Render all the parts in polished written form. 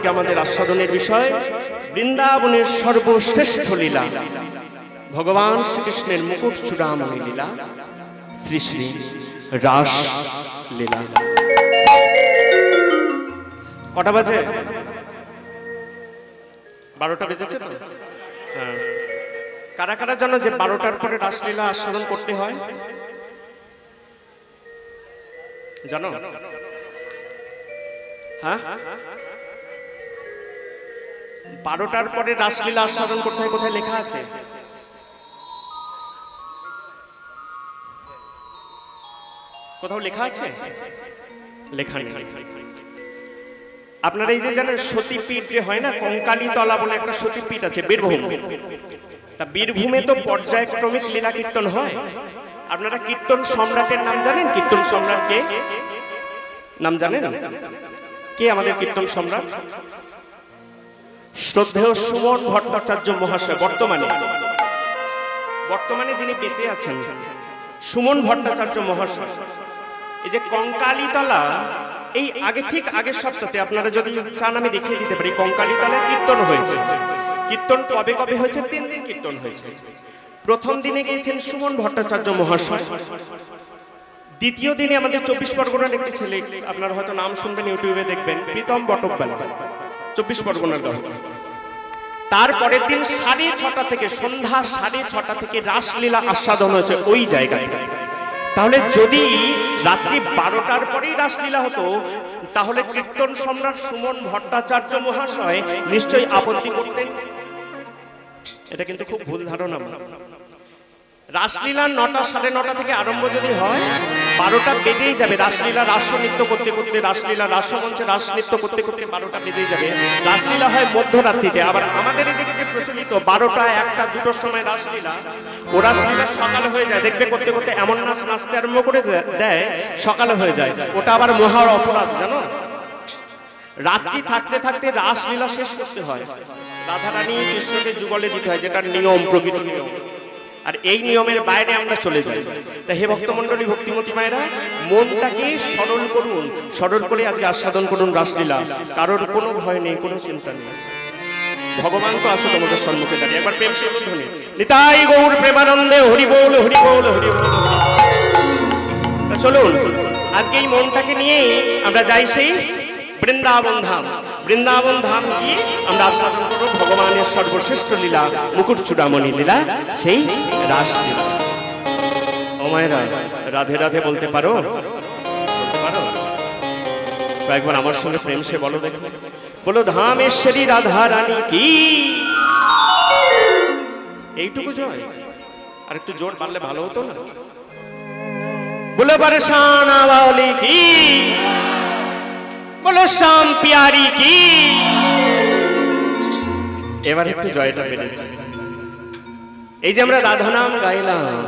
আজকে আমাদের আস্বাদনের বিষয় বৃন্দাবনের সর্বশ্রেষ্ঠ লীলা ভগবান শ্রীকৃষ্ণের মুকুট চূড়ামণি লীলা শ্রী শ্রী রাস লীলা। কটা বাজে? 12টা বেজেছে তো? হ্যাঁ। কারা কারা জানো যে 12টার পরে রাসলীলা আস্বাদন করতে হয়? জানো? হ্যাঁ, 12টার পরে রাসলীলা আস্বাদন করতে হয়, কোথায় লেখা আছে? কোথাও লেখা আছে? লেখা নেই। আপনারা এই যে জানেন সতীপীঠ যে হয় না, কঙ্কালীতলা বলে একটা সতীপীঠ আছে বীরভূম। তা বীরভূমে তো পর্যায়ক্রমিক লীলা কীর্তন হয়। আপনারা কীর্তন সম্রাটের নাম জানেন? কীর্তন সম্রাট কে নাম জানেন? কে আমাদের কীর্তন সম্রাট? শ্রদ্ধেয় সুমন ভট্টাচার্য মহাশয়। বর্তমানে যিনি বেঁচে আছেন সুমন ভট্টাচার্য মহাশয়। এই যে কঙ্কালীতলা, এই ঠিক আগের সপ্তাহে আপনারা যদি চান আমি দেখিয়ে দিতে পারি, কঙ্কালীতলায় কীর্তন হয়েছে। কীর্তন কবে কবে হয়েছে? 3 দিন কীর্তন হয়েছে। প্রথম দিনে গিয়েছেন সুমন ভট্টাচার্য মহাশয়। দ্বিতীয় দিনে আমাদের 24 পরগনার একটি ছেলে, আপনারা হয়তো নাম শুনবেন, ইউটিউবে দেখবেন, প্রীতম বটব্যালা, 24 পরগনার গায়ক। তারপরের দিন 6:30 থেকে সন্ধ্যা 6:30 থেকে রাসলীলা আস্বাদন হয়েছে ওই জায়গায়। তাহলে যদি রাত্রি 12টার পরেই রাসলীলা হতো তাহলে কীর্তন সম্রাট সুমন ভট্টাচার্য মহাশয় নিশ্চয়ই আপত্তি করতেন। এটা কিন্তু খুব ভুল ধারণা। রাসলীলা 9টা 9:30 থেকে আরম্ভ যদি হয় 12টা বেজেই যাবে। রাসলীলা রাস নৃত্য করতে করতে, রাসলীলা রাসমঞ্চে রাস নৃত্য করতে করতে 12টা বেজেই যাবে। রাসলীলা হয় মধ্যরাত্রিতে। আবার আমাদের এদিকে যে প্রচলিত 12টা 1টা 2টোর সময় রাসলীলা, ও রাসলীলা সকালে হয়ে যায়। দেখবে করতে করতে এমন নাচ নাচতে আরম্ভ করে দেয় সকালে হয়ে যায়। ওটা আবার মহা অপরাধ, জানো? রাত্রি থাকতে থাকতে রাসলীলা শেষ করতে হয়। রাধারানী কৃষ্ণকে যুগলে দিতে হয়, যেটা নিয়ম, প্রকৃত নিয়ম। আর এই নিয়মের বাইরে আমরা চলে যাই। তাই হে ভক্তমণ্ডলী, ভক্তিমতী মায়েরা, মনটাকে সরল করুন, সরল করে আজকে আস্বাদন করুন রাসলীলা। কারোর কোনো ভয় নেই, কোনো চিন্তা নেই। ভগবান তো আছে তোমাদের সম্মুখে দাঁড়িয়ে। একবার প্রেম সে ধ্বনি নিতাই গৌর প্রেমানন্দে হরি বল হরি বল হরি বল। চলুন আজকে এই মনটাকে নিয়ে আমরা যাই সেই বৃন্দাবন ধাম। বৃন্দাবন ধাম গিয়ে আমরা আস্বাদন করব ভগবানের সর্বশ্রেষ্ঠ লীলা মুকুট চূড়ামণি লীলা, সেই রাসলীলা। ও মায়েরা, রাধে রাধে বলতে পারো? একবার আমার সঙ্গে প্রেম সে বলো দেখো। বলো ধামেশ্বরী রাধা রানী কি। এইটুকু জয়, আর একটু জোর পারলে ভালো হতো না? বলো পরেশান আওয়ালি কি, বলো শ্যাম পিয়ারি কি। এবার একটু জয়টা বেড়েছে। এই যে আমরা রাধা নাম গাইলাম,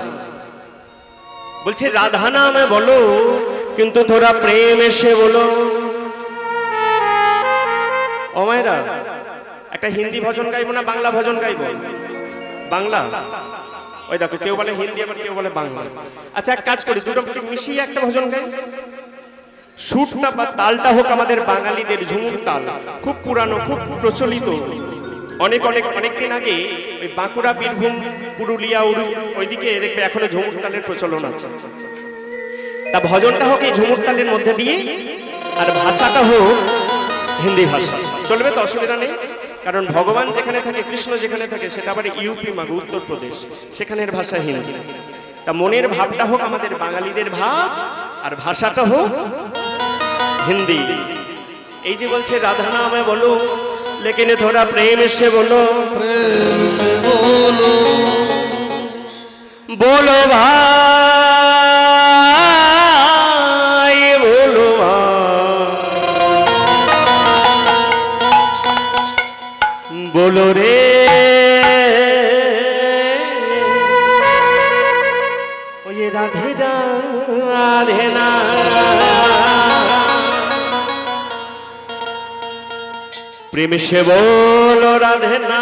বলছে রাধা নামে বলো কিন্তু তোরা প্রেম এসে বলো। ও মায়েরা, একটা হিন্দি ভজন গাইবো না বাংলা ভজন গাইবো? বাংলা। ওই দেখো, কেউ বলে হিন্দি আবার কেউ বলে বাংলা। আচ্ছা এক কাজ করি, দুটোকে মিশিয়ে একটা ভজন গাই। সুরটা বা তালটা হোক আমাদের বাঙালিদের ঝুমুর তাল, খুব পুরানো, খুব প্রচলিত। অনেক দিন আগে ওই বাঁকুড়া, বীরভূম, পুরুলিয়া, ওইদিকে দেখবে এখনো ঝুমুর তালের প্রচলন আছে। তা ভজনটা হোক এই ঝুমুর তালের মধ্যে দিয়ে, আর ভাষাটা হোক হিন্দি ভাষা। চলবে তো, অসুবিধা নেই। কারণ ভগবান যেখানে থাকে, কৃষ্ণ যেখানে থাকে, সেটা আবার ইউপি মাগো, উত্তরপ্রদেশ, সেখানের ভাষা হিন্দি। তা মনের ভাবটা হোক আমাদের বাঙালিদের ভাব, আর ভাষাটা হোক হিন্দি। এই যে বলছে রাধা নামে বলো, লেকিন থোড়া প্রেম সে বলো, প্রেম সে বলো, বলো ভাই বলো বলো রে। ওই রাধে রাধে না, প্রেম সে বলো রাধে না,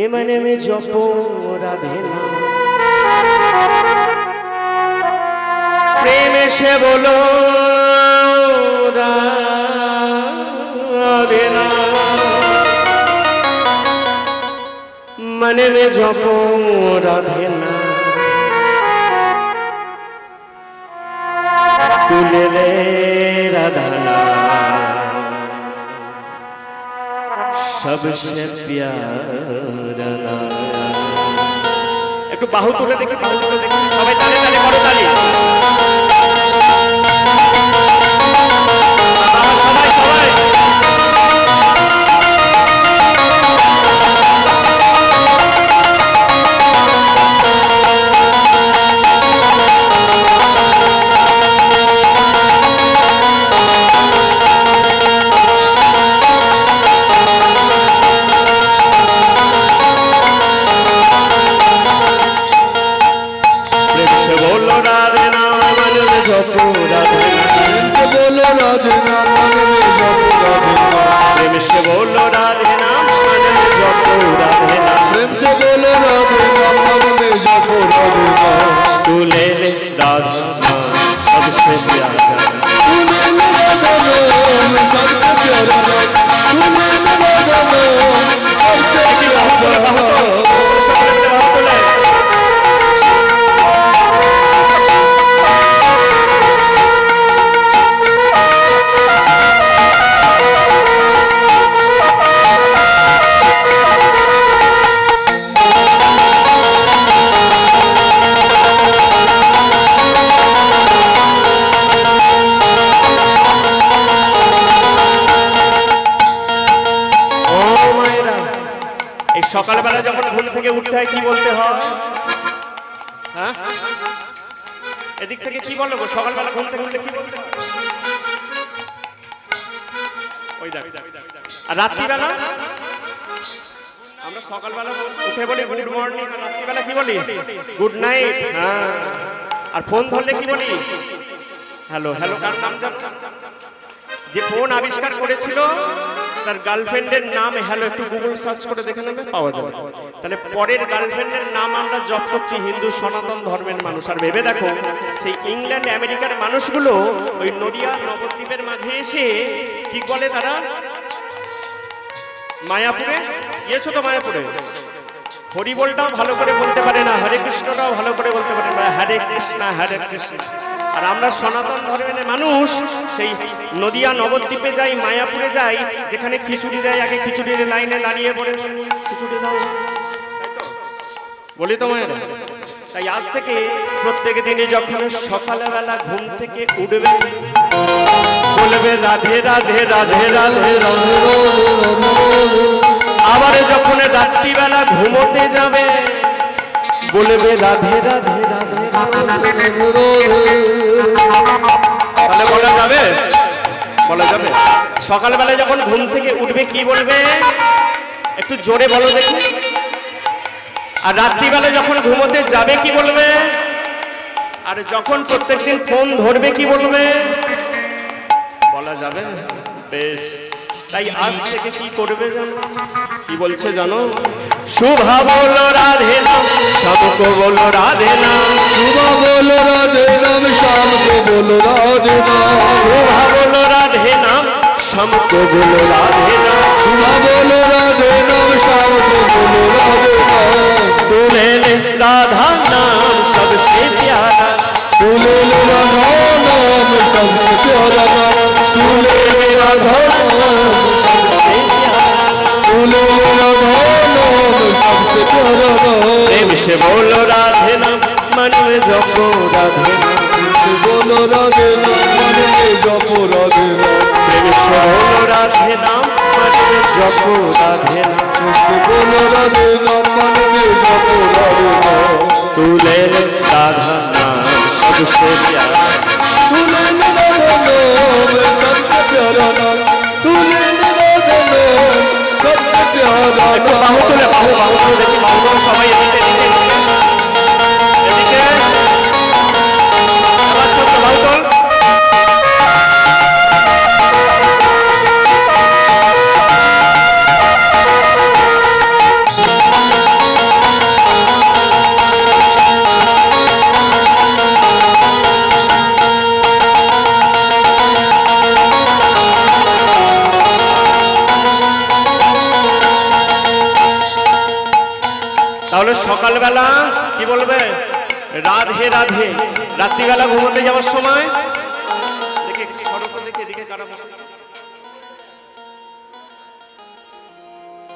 এ মানে মে জপ রাধে না। প্রেম সে বলো রাধে मन में जपो राधे नाम तू ले ले राधा नाम सबसे प्यारा नाम। একটু বাহু তুলে দেখি, বাহু তুলে দেখি, সবাই তালে তালে করো তালি। সবাই সবাই प्रेम से बोलो राधे नाम मन में जपो राधे नाम, प्रेम से बोलो राधे नाम मन में जपो राधे नाम, तू ले ले राधा नाम सबसे प्यारा, तू ले ले राधा नाम सबसे प्यारा, तू ले ले राधा नाम सबसे प्यारा। সকালবেলা যখন ঘুম থেকে উঠতে হয় কি বলতে হয়? হ্যাঁ, এদিক থেকে কি বলো গো? সকালবেলা ঘুম থেকে উঠলে কি বলতে হয়? ওই দেখ। আর রাত্রিবেলা আমরা সকালবেলা উঠে বলি গুড মর্নিং, আর রাত্রিবেলা কি বলি? Good night. হ্যাঁ, আর ফোন ধরলে কি বলি? হ্যালো। হ্যালো কার নাম জানো? যে ফোন আবিষ্কার করেছিল তার গার্লফ্রেন্ডের নাম হ্যালো, একটু গুগল সার্চ করে দেখে নেবে, পাওয়া যাবে। তাহলে পরের গার্লফ্রেন্ডের নাম আমরা জপ করছি হিন্দু সনাতন ধর্মের মানুষ। আর ভেবে দেখো সেই ইংল্যান্ড আমেরিকার মানুষগুলো ওই নদিয়া নবদ্বীপের মাঝে এসে কি বলে তারা? মায়াপুরে গিয়েছো তো? মায়াপুরে হরিবোলটাও ভালো করে বলতে পারে না, হরে কৃষ্ণটাও ভালো করে বলতে পারে না, হরে কৃষ্ণ হরে কৃষ্ণ। আর আমরা সনাতন ধর্মের মানুষ সেই নদিয়া নবদ্বীপে যাই, মায়াপুরে যাই, যেখানে খিচুড়ি দেয়, আগে খিচুড়ির লাইনে দাঁড়িয়ে পড়ে খিচুড়ি দাও, বলি তো মায়েরা। তাই আজ থেকে প্রত্যেক দিনে যখন সকালবেলা ঘুম থেকে উঠবে বলবে রাধে রাধে রাধে রাধে রাধে, আবার যখন রাত্রিবেলা ঘুমোতে যাবে বলবে রাধে রাধে রাধে। তাহলে বলা যাবে? বলা যাবে। সকালবেলা যখন ঘুম থেকে উঠবে কি বলবে? একটু জোরে বলো দেখি। আর রাত্রিবেলা যখন ঘুমোতে যাবে কি বলবে? আর যখন প্রত্যেকদিন ফোন ধরবে কি বলবে? বলা যাবে? বেশ, তাই আজ থেকে কি করবে জানো? কি বলছে জানো? শুভা বলো রাধে নাম সবকো বলো রাধে নাম, শুভা বলো রাধে নাম সবকো বলো রাধে নাম, শুভা বলো রাধে নাম সবকো বলো রাধে নাম, শুভা বলো রাধে নাম সবকো বলো রাধে নাম, तू ले ले राधा नाम सबसे प्यारा, तू ले ले राधा नाम सबसे प्यारा नाम, तू ले ले राधा नाम सबसे प्यारा, तू ले ले राधा नाम सबसे प्यारा नाम, प्रेम से बोलो राधे नाम मन में जपो राधे नाम, बोलो राधे नाम मन में जपो राधे नाम, प्रेम से बोलो राधे नाम मन में जपो राधे नाम, बोलो राधे नाम मन में जपो राधे नाम, तू ले ले राधा नाम सबसे प्यारा, तू ले ले राधा नाम सबसे प्यारा नाम, तू ले ले राधा नाम सबसे प्यारा नाम। बाहु तुले बाहु बाहु तुले देखी बाहु तुले सबाई एदिके एदिके एदिके আবার ছোট বাহু তুল। তাহলে সকালবেলা কি বলবে? রাধে রাধে। রাত্রিবেলা ঘুমোতে যাওয়ার সময় দেখি একটু সড়ক দেখে এদিকে কারা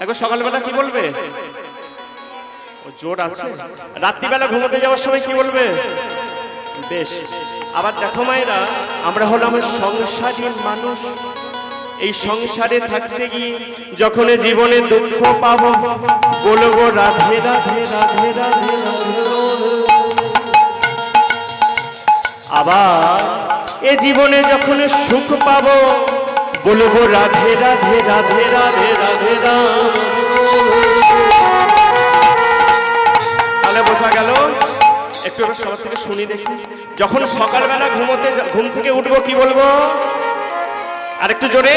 একবার সকালবেলা কি বলবে? ও জোর আছে। রাত্রিবেলা ঘুমোতে যাওয়ার সময় কি বলবে? বেশ। আবার দেখো মায়েরা, আমরা হলাম সংসারী মানুষ। এই সংসারে থাকতে গিয়ে যখন জীবনে দুঃখ পাবো বলবো রাধে রাধে রাধে রাধে রাধে। আবার এ জীবনে যখন সুখ পাবো বলবো রাধে রাধে রাধে রাধে রাধে রাধে। তাহলে বোঝা গেল। একটু সবার থেকে শুনি দেখি। যখন সকালবেলা ঘুম থেকে উঠবো কি বলবো? আর একটু জোরে।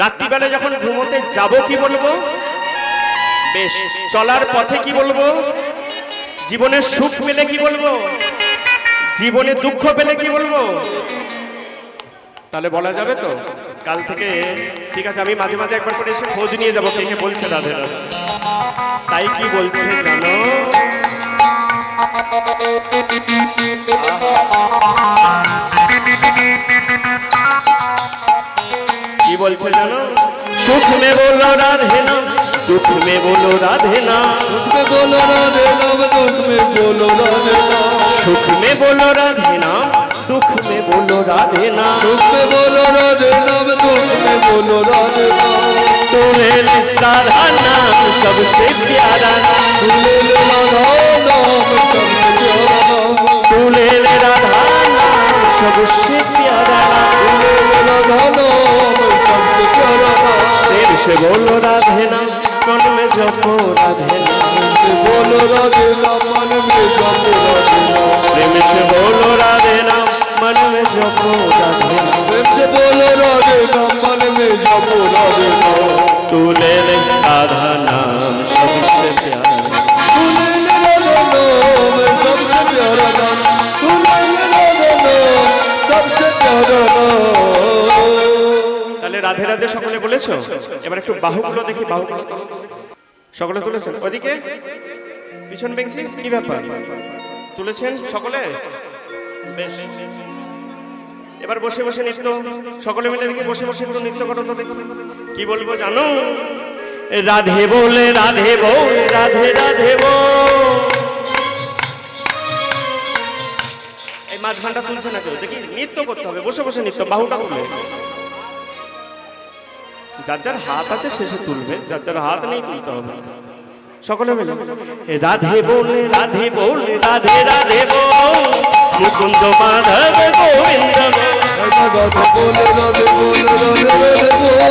রাত্রিবেলা যখন ঘুমোতে যাব কি বলবো? বেশ। চলার পথে কি বলবো? জীবনে সুখ পেলে কি বলবো? জীবনে দুঃখ পেলে কি বলবো? তাহলে বলা যাবে তো কাল থেকে? ঠিক আছে, আমি মাঝে মাঝে একবার করে এসে খোঁজ নিয়ে যাবো কে কে বলছে রাধে রাধে। তাই কি বলছে জানো? কি বলছে জানো? সুখ মে বলো রাধে নাম, দুঃখ মে বলো রাধে নাম। সুখ মে বলো রাধে নাম, দুঃখ মে বলো রাধে নাম। সুখ মে বলো রাধে নাম, दुख में बोलो राधे नाम। सुख में बोलो राधे नाम, दुख में बोलो राधे नाम। तुम्हें राधा नाम सबसे प्यारा नाम। तुम्हें राधा नाम सबसे प्यारा नाम। तुम्हें राधा नाम सबसे प्यारा नाम। तुम्हें राधा नाम सबसे प्यारा नाम। प्रेम से बोलो राधे नाम, मन में जपो राधे नाम। से बोलो राधे नाम, मन में जपो राधे नाम। प्रेम से बोलो राधे नाम, मन में जपो राधे नाम। प्रेम से बोलो राधे नाम, मन में जपो राधे नाम। तू ले ले राधा नाम सबसे प्यारा नाम। तू ले ले राधा नाम सबसे प्यारा नाम। तू ले ले राधा नाम सबसे प्यारा नाम। তাহলে রাধে রাধে সকলে বলেছো? এবার একটু বাহুগুলো দেখি, বাহুগুলো সকলে তুলেছেন? ওদিকে পিছন বেঞ্চি কি ব্যাপার? তুলেছেন সকলে? বেশ। এবার বসে বসে নৃত্য সকলে মিলে দেখি, বসে বসে একটু নৃত্য করো তো দেখি। কি বলবো জানো? রাধে বলে রাধে বল, রাধে রাধে বল। এই মাঝখানটা তুলছে না কেউ, দেখি নৃত্য করতে হবে, বসে বসে নৃত্য, বাহুটা তুলে। যার যার হাত আছে শেষে তুলবে, যার যার হাত নেই তুলতে হবে। সকলে মিলে রাধে বলে রাধে বলে রাধে রাধে বল, মুকুন্দ মাধব গোবিন্দ राधे बोले राधे बोले राधे राधे बोल,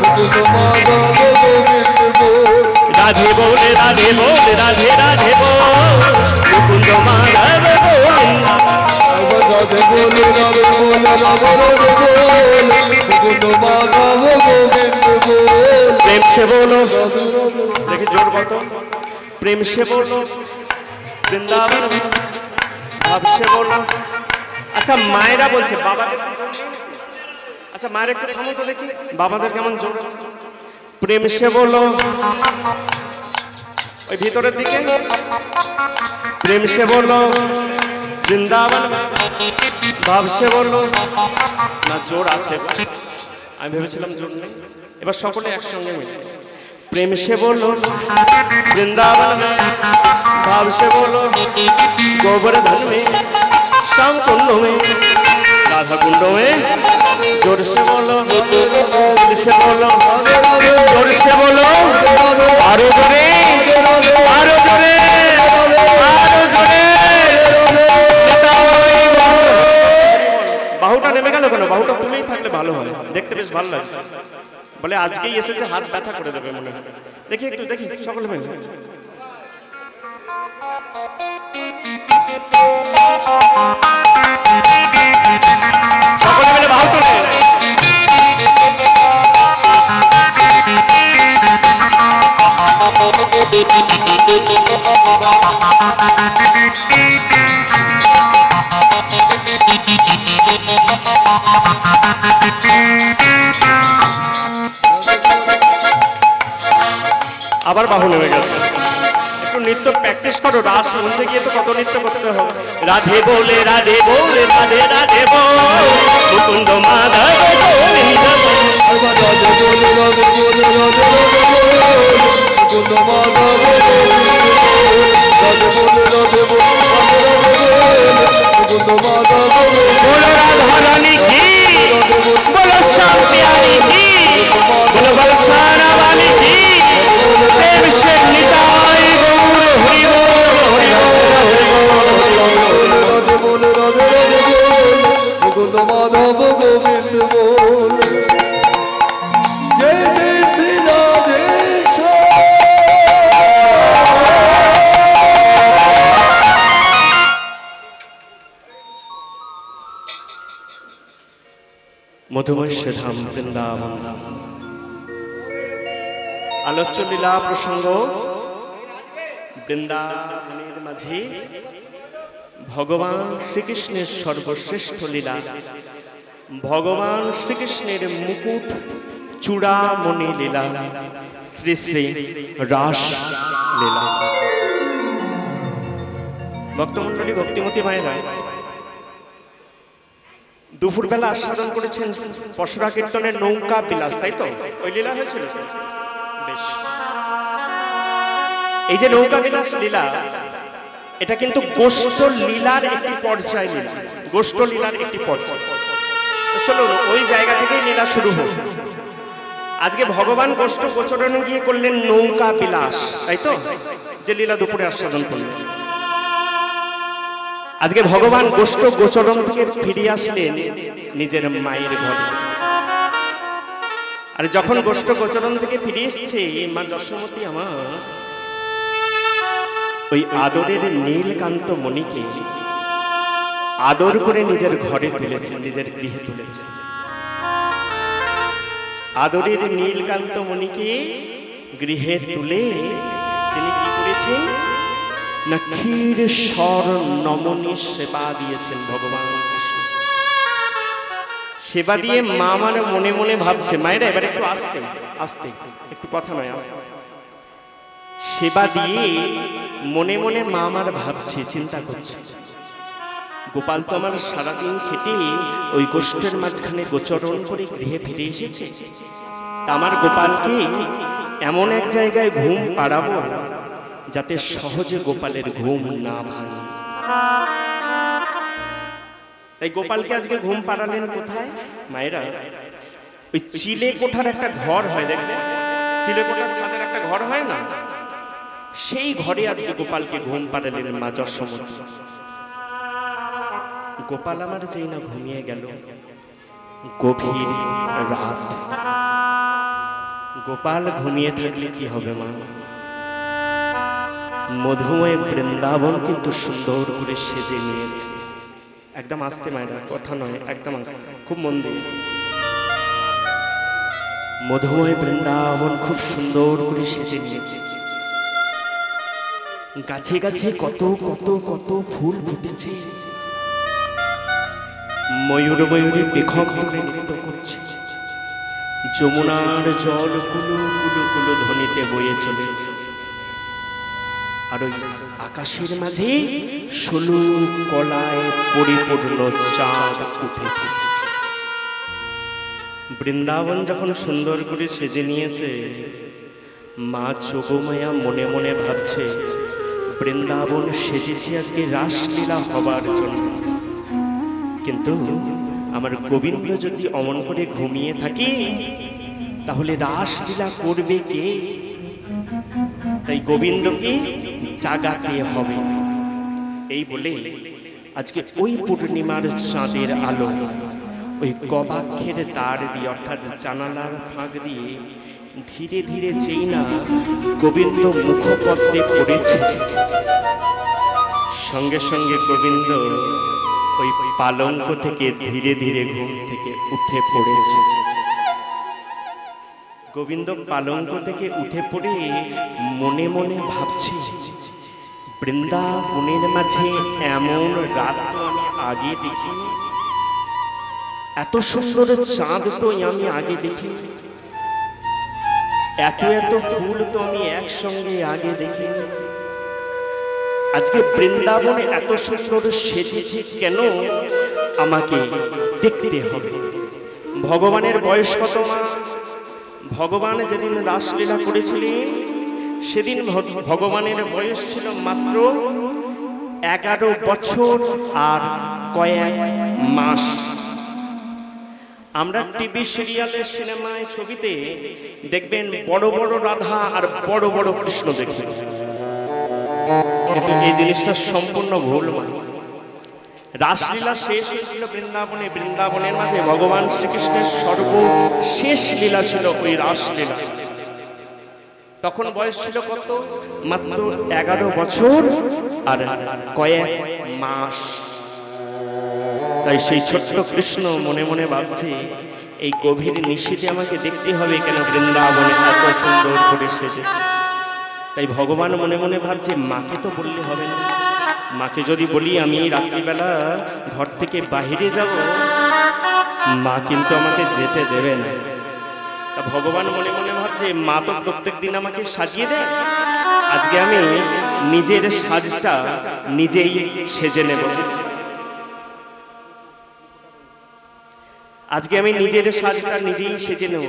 मुकुंद माधव गोविंद बोल। राधे बोले राधे बोले राधे राधे बोल, मुकुंद माधव गोविंद। राधे बोले राधे बोले राधे राधे बोल, मुकुंद माधव गोविंद बोल। प्रेम से बोलो, देखिए जोर कत, प्रेम से बोलो वृंदावन, भाव से बोलो। अच्छा मायरा बोलছে বাবাদের, আচ্ছা মায়ের একটু থামো তো দেখি বাবাদের কেমন জোর আছে। প্রেম সে বলো, ওই ভিতরের দিকে প্রেম সে বলো বৃন্দাবন, ভাব সে বলো। না জোর আছে, আমি ভেবেছিলাম জোর নেই। এবার সকলে একসঙ্গে মিলে प्रेम से बोलो वृंदावन में, भाव से बोलो गोवर्धन में, श्याम कुंड में, राधा कुंड में। जोर से बोलो, जोर से बोलो, जोर से बोलो, आरो जोरे, आरो जोरे, आरो जोरे। বাহুটা নেমে গেল কেন? বাহুটা তুলেই থাকলে ভালো হয়, দেখতে বেশ ভালো লাগছে। বলে আজকেই এসেছে, হাত ব্যথা করে দেবে মনে হয়। দেখি একটু দেখি সকলে মিলে সকলে মিলে বাহু তোলে। আবার বাহু নেমে গেছে। নৃত্য প্র্যাকটিস করো, রাস মঞ্চে গিয়ে তো কত নৃত্য করতে হবে। রাধে বলে রাধে বলে রাধে রাধে বল মুকুন্দ মাধব গোবিন্দ বল। রাধে বলে রাধে বলে রাধে রাধে বল মুকুন্দ মাধব রাধে বলে রাধে বলে রাধে রাধে বল মুকুন্দ মাধব। बोलो राधा रानी की, बोलो श्याम प्यारी की, बोलो बरसाना वाली की, प्रेम से निताई गौर हरि बोल हरि बोल। राधे बोल राधे राधे बोल मुकुंद माधव गोविंद बोल। जय जय श्री राधेश्वर। মধুময় ধাম বৃন্দাবন ধাম। আলোচ্য লীলা প্রসঙ্গ বৃন্দাবনের মাঝে ভগবান শ্রীকৃষ্ণের সর্বশ্রেষ্ঠ লীলা, ভগবান শ্রীকৃষ্ণের মুকুট চূড়ামণি লীলা, শ্রী শ্রী রাস লীলা। ভক্তমণ্ডলী, ভক্তিমতী মায়েরা দুপুরবেলা আস্বাদন করেছেন পশুরা কীর্তনের নৌকা বিলাস, তাই তো? ওই লীলা হয়েছিল বেশ। এই যে নৌকা বিলাস লীলা, এটা কিন্তু গোষ্ঠ লীলার একটি পর্যায় লীলা, গোষ্ঠ লীলার একটি পর্যায়। চলো ওই জায়গা থেকেই লীলা শুরু হোক। আজকে ভগবান গোষ্ঠ গোচরণে গিয়ে করলেন নৌকা বিলাস, তাই তো? যে লীলা দুপুরে আস্বাদন করলেন। আজকে ভগবান গোষ্ঠ গোচরণ থেকে ফিরে আসলেন নিজের মায়ের ঘরে। আর যখন গোষ্ঠ গোচরণ থেকে ফিরে এসছে মা যশোমতী আমার ওই আদরের নীলকান্ত মণিকে আদর করে নিজের ঘরে তুলেছেন, নিজের গৃহে তুলেছেন। আদরের নীলকান্ত মণিকে গৃহে তুলে তিনি কি করেছেন না ক্ষীর স্বর নমনী সেবা দিয়েছেন ভগবান কৃষ্ণ। সেবা দিয়ে মা আমার মনে মনে ভাবছে, মায়েরা এবার একটু আস্তে আস্তে, একটু কথা নয় আস্তে। সেবা দিয়ে মনে মনে মা আমার ভাবছে, চিন্তা করছে, গোপাল তো আমার সারাদিন খেটে ওই গোষ্ঠের মাঝখানে গোচরণ করে গৃহে ফিরে এসেছে, তা আমার গোপালকে এমন এক জায়গায় ঘুম পাড়াবো যাতে সহজে গোপালের ঘুম না ভাঙে। তাই গোপালকে আজকে ঘুম পাড়ালেন কোথায় মায়েরা? ওই চিলে কোঠার একটা ঘর হয়, দেখবে চিলে কোঠার ছাদের একটা ঘর হয় না, সেই ঘরে আজকে গোপালকে ঘুম পাড়ালেন মা যশোমতী। গোপাল আমার যেই না ঘুমিয়ে গেল, গভীর রাত। গোপাল ঘুমিয়ে থাকলে কি হবে মা? মধুময় বৃন্দাবন কিন্তু সুন্দর করে সেজে নিয়েছে। একদম আস্তে মায়েরা, কথা নয়, একদম আস্তে, খুব মন দিয়ে। মধুময় বৃন্দাবন খুব সুন্দর করে সেজে নিয়েছে। গাছে গাছে কত কত কত ফুল ফুটেছে। ময়ূর ময়ূরী পেখম ধরে নৃত্য করছে। যমুনার জল কুলু কুলু কুলু ধ্বনিতে বয়ে চলেছে। আর ওই আকাশের মাঝে 16 কলায় পরিপূর্ণ চাঁদ উঠেছে। বৃন্দাবন যখন সুন্দর করে সেজে নিয়েছে, মা যোগমায়া মনে মনে ভাবছে, বৃন্দাবন সেজেছে আজকে রাসলীলা হবার জন্য, কিন্তু আমার গোবিন্দ যদি অমন করে ঘুমিয়ে থাকে তাহলে রাসলীলা করবে কে? তাই গোবিন্দকে জাগাতে হবে। এই বলে আজকে ওই পূর্ণিমার চাঁদের আলো ওই গবাক্ষের দ্বার দিয়ে, অর্থাৎ জানালার ফাঁক দিয়ে ধীরে ধীরে যেই না গোবিন্দ মুখপদ্মে পড়েছে, সঙ্গে সঙ্গে গোবিন্দ ওই পালঙ্ক থেকে ধীরে ধীরে ঘুম থেকে উঠে পড়েছে। গোবিন্দ পালঙ্ক থেকে উঠে পড়ে মনে মনে ভাবছে, বৃন্দাবনের মাঝে এমন রাত তো আমি আগে দেখিনি, এত সুন্দর চাঁদ তো আমি আগে দেখিনি, এত এত ফুল তো আমি একসঙ্গে আগে দেখিনি। আজকে বৃন্দাবনে এত সুন্দর সেজেছি কেন, আমাকে দেখতে হবে। ভগবানের বয়স কত মা? ভগবান যেদিন রাসলীলা করেছিলেন সেদিন ভগবানের বয়স ছিল মাত্র 11 বছর আর কয়েক মাস। আমরা টিভি সিরিয়ালের সিনেমায় ছবিতে দেখবেন বড় বড় রাধা আর বড় বড় কৃষ্ণ দেখবেন, কিন্তু এই জিনিসটা সম্পূর্ণ ভুল। রাসলীলা শেষ হয়েছিল বৃন্দাবনে, বৃন্দাবনের মাঝে ভগবান শ্রীকৃষ্ণের সর্বশেষ লীলা ছিল ওই রাসলীলা। তখন বয়স ছিল কত? মাত্র 11 বছর আর কয়েক মাস। তাই সেই ছোট্ট কৃষ্ণ মনে মনে ভাবছে এই গভীর নিশীথে আমাকে দেখতে হবে কেন বৃন্দাবনে এত সুন্দর করে সেজেছে। তাই ভগবান মনে মনে ভাবছে মাকে তো বললে হবে না, মাকে যদি বলি আমি রাত্রিবেলা ঘর থেকে বাহিরে যাব, মা কিন্তু আমাকে যেতে দেবে না। তা ভগবান মনে মনে ভাবছে মা তো প্রত্যেক দিন আমাকে সাজিয়ে দেয়, আজকে আমি নিজের সাজটা নিজেই সেজে নেব, আজকে আমি নিজের সাজটা নিজেই সেজে নেব।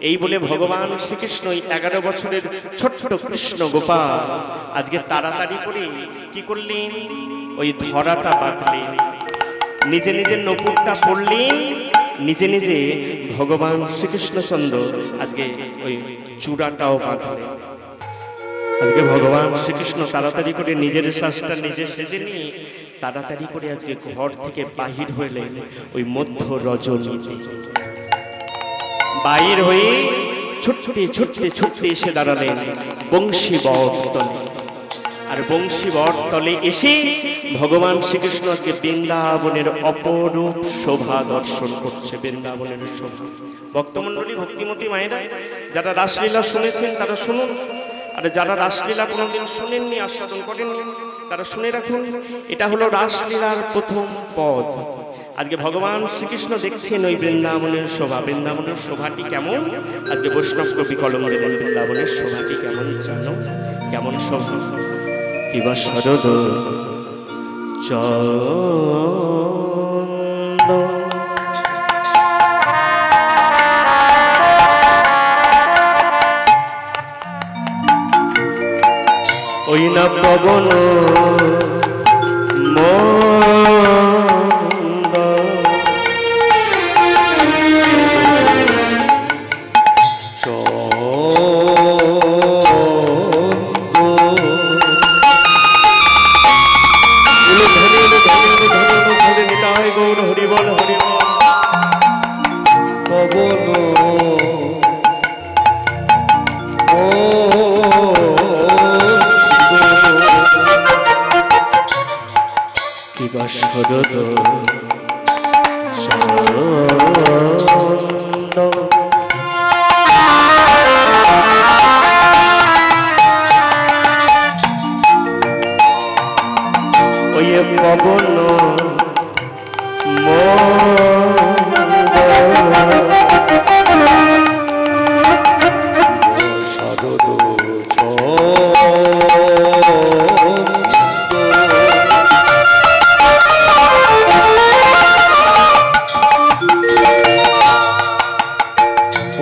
এই বলে ভগবান শ্রীকৃষ্ণ 11 বছরের ছোট্ট কৃষ্ণ গোপাল আজকে তাড়াতাড়ি করে কি করলেন, ওই ধরাটা বাঁধলেন, নিজে নিজে নপুরটা পড়লেন, নিজে নিজে ভগবান শ্রীকৃষ্ণচন্দ্র আজকে ওই চূড়াটাও বাঁধলেন। আজকে ভগবান শ্রীকৃষ্ণ তাড়াতাড়ি করে নিজের শ্বাসটা নিজে সেজে নিয়ে তাড়াতাড়ি করে আজকে ঘর থেকে বাহির হইলেন ওই মধ্য রজনীতে। বাহির হয়ে ছুটতে ছুটতে ছুটতে এসে দাঁড়ালেন বংশীবট তলে। আর বংশীবট তলে এসে ভগবান শ্রীকৃষ্ণ আজকে বৃন্দাবনের অপরূপ শোভা দর্শন করছে। বৃন্দাবনের শোভা ভক্তমণ্ডলী, ভক্তিমতী মায়েরা, যারা রাসলীলা শুনেছেন তারা শুনুন, আর যারা রাসলীলা কোনোদিন শুনেননি, আস্বাদন করেননি, তারা শুনে রাখুন। এটা হলো রাসলীলার প্রথম পদ। আজকে ভগবান শ্রীকৃষ্ণ দেখছেন ওই বৃন্দাবনের শোভা। বৃন্দাবনের শোভাটি কেমন? আজকে বৈষ্ণব কবি কলম দিলেন, বৃন্দাবনের শোভাটি কেমন জানো? কেমন শোভা? কিবা শরদ চন্দ ওই না পবন মন্দ গৌর হরিবল হরিবল পবন কিবা শরদ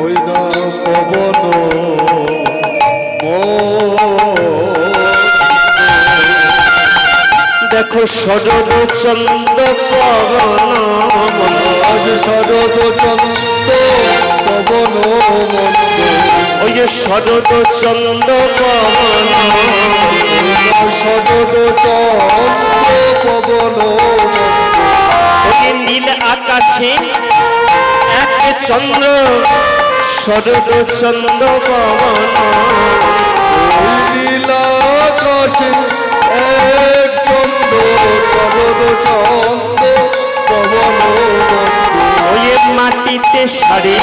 ওই পবন দেখো শরদ চন্দ পবন আজ শরদ চন্দ পবন ওই যে শরদ চন্দ পবন, শরদ চন্দ পবন ওই নীল আকাশে এক চন্দ্র শরদ চন্দ পবন, নীল আকাশে এক চন্দ্র শরদ চন্দ পবন ওই মাটিতে সারি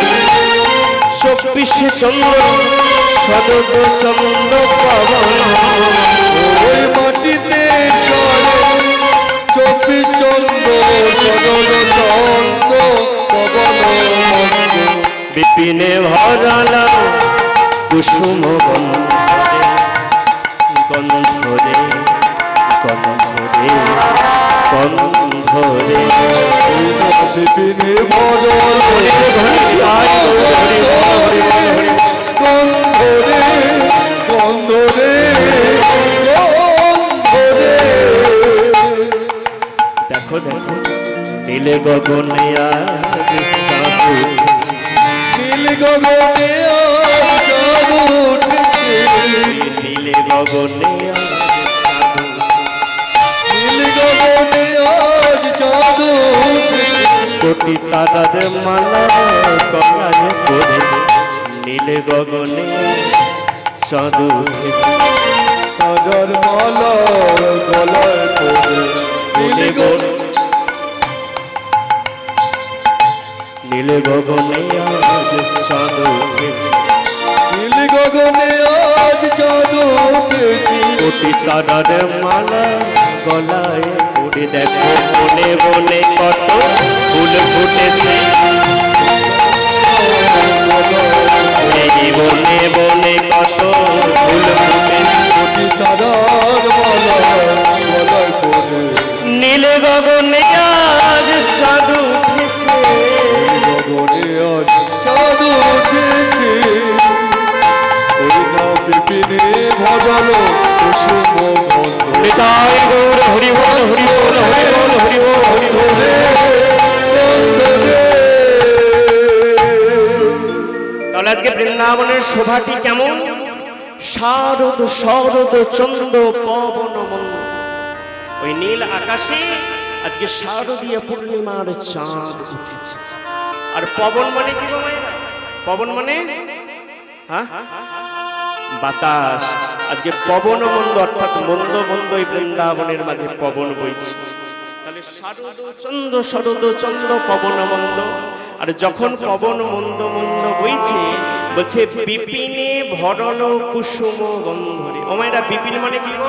24 চন্দ্র শরদ চন্দ পবন, ওই মাটিতে সারি 24 চন্দ্র শরদ চন্দ পবন বিপিনে ভরালা কুসুম গন্ধরে গন্ধরে বিপিনে ভজন গন্ধরে গন্ধরে গন্ধরে। দেখো দেখো নীলে গগনে আজ চাঁদ উঠেছে, নীল গগনে আজ চাঁদ উঠেছে, নীলে গগনে আজ চাঁদ নীল গগনে আজ চাঁদ উঠেছে, কোটি তারার মালা গলায় পরে নীলে গগনে চাঁদ উঠেছে। তারার মালা গলায় পরে নীল গগনে নীল গগনে আজ চাঁদ উঠেছে, নীল গগনে আজ চাঁদ উঠেছে, কোটি তারার মালা গলায় পরে দেখো বনে বনে কত ফুল ফুটেছে, এই বনে বনে কত ফুল ফুটেছে, কোটি তারার মালা গলায় পরে নীল গগনে আজ চাঁদ উঠেছে, গগনে আজ চাঁদ উঠেছে, ওই না বিপিনে ভজন কুসুম গন্ধ। নিতাই গৌর হরি বল হরি বল হরি বল হরি বল হরি বল। তাহলে আজকে বৃন্দাবনের শোভাটি কেমন? শারদ শরদ চন্দ্র পবন মন্দ, ওই নীল আকাশে আজকে শারদীয় পূর্ণিমার চাঁদ উঠেছে। আর পবন মানে কি গো মায়েরা? পবন মানে হ্যাঁ বাতাস। আজকে পবন মন্দ অর্থাৎ মন্দ মন্দ এই বৃন্দাবনের মাঝে পবন বইছে। তাহলে শারদ চন্দ্র শরদ চন্দ্র পবন মন্দ। আর যখন পবন মন্দ মন্দ বইছে বলছে বিপিনে ভরল কুসুম গন্ধরে। ও মায়েরা বিপিন মানে কি গো?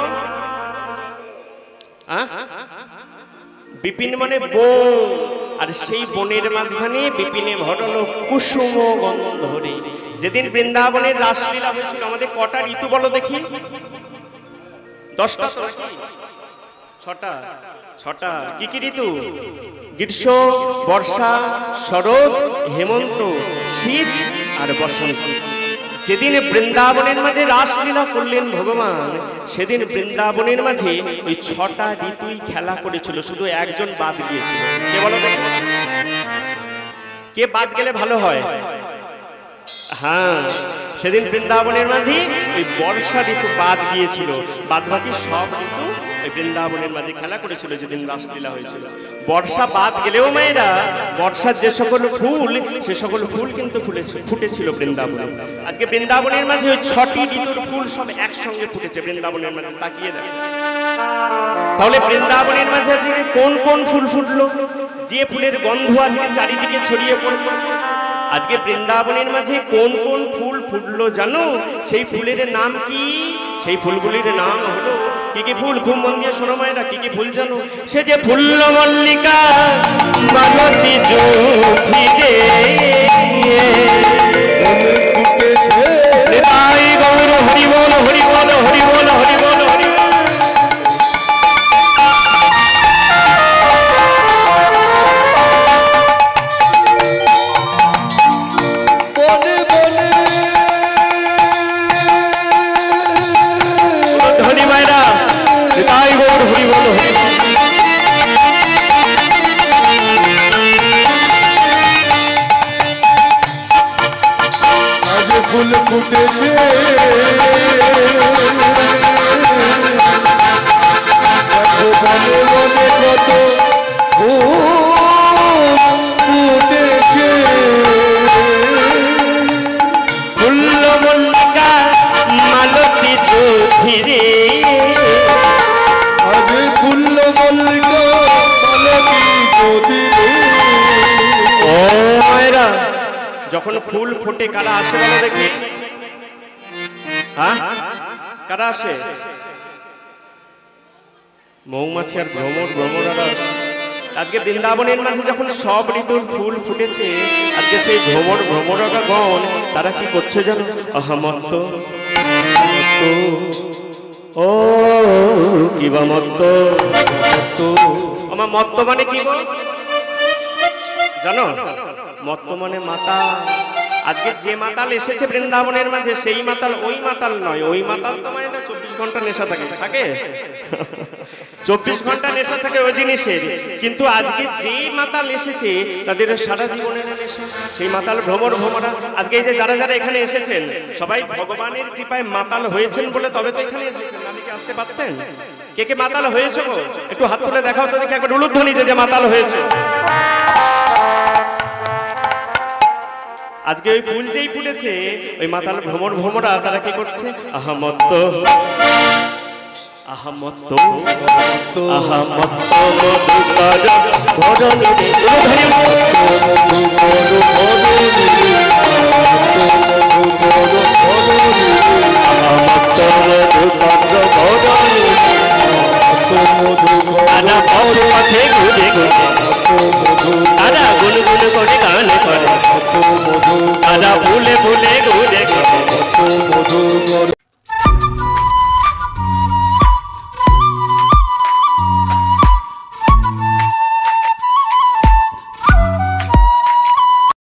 বিপিন মানে বন, আর সেই বনের মাঝখানে বিপিনে ভরল কুসুম গন্ধরে। যেদিন বৃন্দাবনের রাসলীলা হয়েছিল, আমাদের কটা ঋতু বলো দেখি? 10টা, 6টা, 6টা। কি কি ঋতু? গ্রীষ্ম, বর্ষা, শরৎ, হেমন্ত, শীত আর বসন্ত। যেদিন বৃন্দাবনের মাঝে রাসলীলা করলেন ভগবান, সেদিন বৃন্দাবনের মাঝে ওই 6টা ঋতুই খেলা করেছিল, শুধু একজন বাদ গিয়েছিল। কে বলো দেখো? কে বাদ গেলে ভালো হয়? হ্যাঁ, সেদিন বৃন্দাবনের মাঝে ওই বর্ষা ঋতু বাদ গিয়েছিল, বাদ বাকি সব ঋতু ওই বৃন্দাবনের মাঝে খেলা করেছিল যেদিন রাসলীলা হয়েছিল। বর্ষা বাদ গেলেও মায়েরা বর্ষার যে সকল ফুল, সে সকল ফুল কিন্তু ফুটেছিল বৃন্দাবনে। আজকে বৃন্দাবনের মাঝে ওই 6টি ঋতুর ফুল সব একসঙ্গে ফুটেছে বৃন্দাবনের মাঝে। তাকিয়ে দেখ তাহলে বৃন্দাবনের মাঝে আজকে কোন কোন ফুল ফুটলো, যে ফুলের গন্ধ আজকে চারিদিকে ছড়িয়ে পড়লো। আজকে বৃন্দাবনের মাঝে কোন কোন ফুল ফুটলো জানো? সেই ফুলের নাম কি? সেই ফুলগুলির নাম হলো কি কি ফুল? খুব মন দিয়ে শোনো মায়েরা, কি কি ফুল জানো? সে যে ফুল মল্লিকা মালতী জ্যোতি রে ফুটেছে নিতাই গৌর হরি বল হরি বল হরি বল হরি বল হরি বল। বনে বনে ধনী মায়েরা নিতাই গৌর হরি বল হরি বল। আজ ফুল ফুটেছে বনে বনে কত ফুটেছে ফুল মল্লিকা মালতী জ্যোতি রে। আজ ফুল মল্লিকা মালতী জ্যোতি রে। ও মায়েরা, যখন ফুল ফোটে কারা আসে বলো দেখি? হ্যাঁ, কারা আসে? মৌমাছি আর ভ্রমরারা। আজকে বৃন্দাবনের মাঝে যখন সব ঋতুর ফুল ফুটেছে, আজকে সেই ভ্রমররা গণ তারা কি করছে জানো? আহমত্ত ও কিবা মত্ত আমার মত্ত মানে কি গো জানো? মত্ত মানে মাতা। আজকে যে মাতাল এসেছে বৃন্দাবনের মাঝে সেই মাতাল ওই মাতাল নয়। ওই মাতাল তোমার 24 ঘন্টা নেশা থাকে, থাকে 24 ঘন্টা নেশা থাকে ওই জিনিসের। কিন্তু আজকে যে মাতাল এসেছে তাদের সারা জীবনের নেশা, সেই মাতাল ভ্রমর ভ্রমরা। আজকে এই যে যারা যারা এখানে এসেছেন সবাই ভগবানের কৃপায় মাতাল হয়েছেন বলে তবে তো এখানে এসেছেন, আমি কি আসতে পারতেন? কে কে মাতাল হয়েছে গো একটু হাত তুলে দেখাও তো দেখি, একবার উলুধ্বনি যে মাতাল হয়েছে। আজকে ওই ফুল যেই ফুটেছে ওই মাতাল ভ্রমর ভ্রমরা তারা কি করছে? আহমত্ত আহমত্ত আহমত্ত মধুকর ভরণী আহমত্ত মধুকর ভরণী পথে ঘুরে ঘুরে